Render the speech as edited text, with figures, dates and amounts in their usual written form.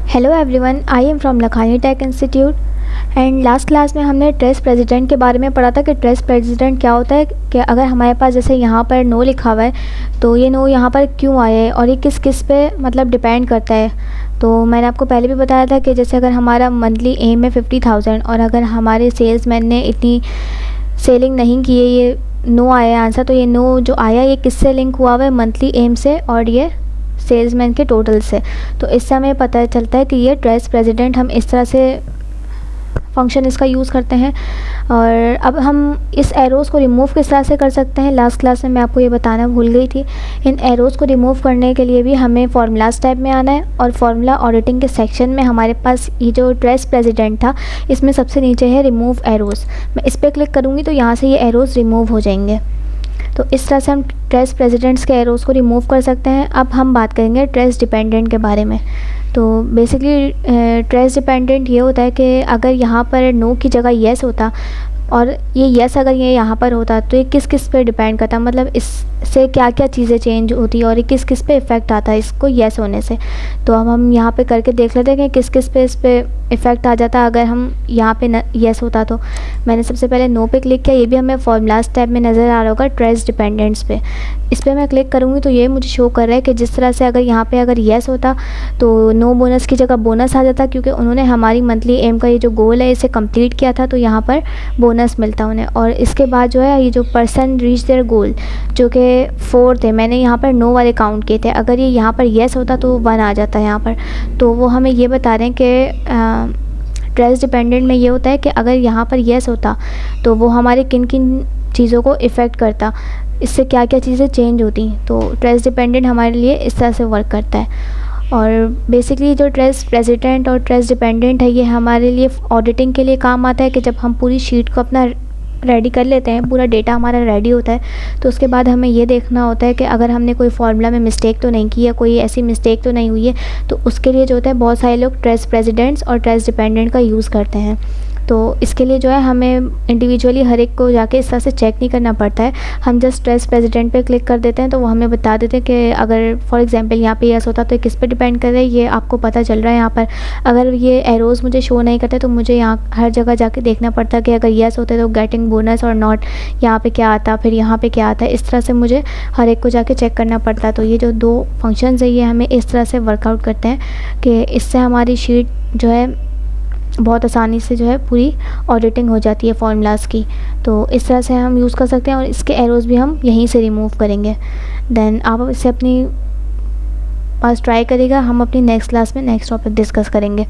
Hello everyone, I am from Lakhani tech institute. And last class में हमने trace president के बारे में पढ़ा था कि ट्रेस प्रेसिडेंट क्या होता है। कि अगर हमारे पास जैसे यहाँ पर नो लिखा हुआ है तो ये नो यहाँ पर क्यों आया है और ये किस किस पे मतलब डिपेंड करता है। तो मैंने आपको पहले भी बताया था कि जैसे अगर हमारा मंथली एम है 50,000 और अगर हमारे सेल्समैन ने इतनी सेलिंग नहीं की है, ये नो आया है आंसर, तो ये नो जो आया ये किससे लिंक हुआ हुआ है, मंथली एम से और ये सेल्समैन के टोटल से। तो इससे हमें पता चलता है कि ये ट्रेस प्रेसिडेंट हम इस तरह से फंक्शन इसका यूज़ करते हैं। और अब हम इस एरोज़ को रिमूव किस तरह से कर सकते हैं, लास्ट क्लास में मैं आपको ये बताना भूल गई थी। इन एरोज़ को रिमूव करने के लिए भी हमें फार्मूलाज टैब में आना है और फार्मूला ऑडिटिंग के सेक्शन में हमारे पास ये जो ट्रेस प्रेसिडेंट था इसमें सबसे नीचे है रिमूव एरोज़। मैं इस पर क्लिक करूँगी तो यहाँ से ये एरोज़ रिमूव हो जाएंगे। तो इस तरह से हम ट्रेस प्रेसिडेंट्स के एरोज़ को रिमूव कर सकते हैं। अब हम बात करेंगे ट्रेस डिपेंडेंट के बारे में। तो बेसिकली ट्रेस डिपेंडेंट ये होता है कि अगर यहाँ पर नो की जगह येस होता और ये येस अगर ये यहाँ पर होता तो ये किस किस पे डिपेंड करता, मतलब इससे क्या क्या चीज़ें चेंज होती और ये किस किस पे इफ़ेक्ट आता है इसको येस होने से। तो अब हम यहाँ पे करके देख लेते हैं कि किस किस पे इस पे इफ़ेक्ट आ जाता अगर हम यहाँ पे येस होता। तो मैंने सबसे पहले नो पे क्लिक किया, ये भी हमें फार्मूलाज टैब में नज़र आ रहा होगा ट्रेस डिपेंडेंट्स पे। इस पर मैं क्लिक करूँगी तो ये मुझे शो कर रहा है कि जिस तरह से अगर यहाँ पे अगर येस होता तो नो बोनस की जगह बोनस आ जाता, क्योंकि उन्होंने हमारी मंथली एम का ये जो गोल है इसे कंप्लीट किया था तो यहाँ पर बोनस मिलता उन्हें। और इसके बाद जो है ये जो पर्सन रीच देयर गोल जो कि 4 थे, मैंने यहाँ पर नो वाले काउंट किए थे, अगर ये यहाँ पर येस होता तो 1 आ जाता है यहाँ पर। तो वो हमें ये बता रहे हैं कि ट्रेस डिपेंडेंट में ये होता है कि अगर यहाँ पर येस होता तो वो हमारे किन किन चीज़ों को इफ़ेक्ट करता, इससे क्या क्या चीज़ें चेंज होती। तो ट्रेस डिपेंडेंट हमारे लिए इस तरह से वर्क करता है। और बेसिकली जो ट्रेस प्रेसिडेंट और ट्रेस डिपेंडेंट है ये हमारे लिए ऑडिटिंग के लिए काम आता है कि जब हम पूरी शीट को अपना रेडी कर लेते हैं, पूरा डेटा हमारा रेडी होता है, तो उसके बाद हमें ये देखना होता है कि अगर हमने कोई फार्मूला में मिस्टेक तो नहीं की है, कोई ऐसी मिस्टेक तो नहीं हुई है। तो उसके लिए जो होता है बहुत सारे लोग ट्रेस प्रेसिडेंट्स और ट्रेस डिपेंडेंट का यूज़ करते हैं। तो इसके लिए जो है हमें इंडिविजुअली हर एक को जाके इस तरह से चेक नहीं करना पड़ता है, हम जस्ट ट्रेस प्रेसिडेंट पे क्लिक कर देते हैं तो वो हमें बता देते हैं कि अगर फॉर एग्जांपल यहाँ पे येस होता तो ये किस पे डिपेंड कर रहा है, ये आपको पता चल रहा है यहाँ पर। अगर ये एरोज़ मुझे शो नहीं करते तो मुझे यहाँ हर जगह जाके देखना पड़ता है कि अगर येस होते तो गेटिंग बोनस और नॉट यहाँ पे क्या आता, फिर यहाँ पे क्या आता है, इस तरह से मुझे हर एक को जाके चेक करना पड़ता है। तो ये जो 2 फंक्शंस है ये हमें इस तरह से वर्कआउट करते हैं कि इससे हमारी शीट जो है बहुत आसानी से जो है पूरी ऑडिटिंग हो जाती है फार्मूलाज की। तो इस तरह से हम यूज़ कर सकते हैं और इसके एरोज़ भी हम यहीं से रिमूव करेंगे। देन आप इसे अपनी पास ट्राई करिएगा, हम अपनी नेक्स्ट क्लास में नेक्स्ट टॉपिक डिस्कस करेंगे।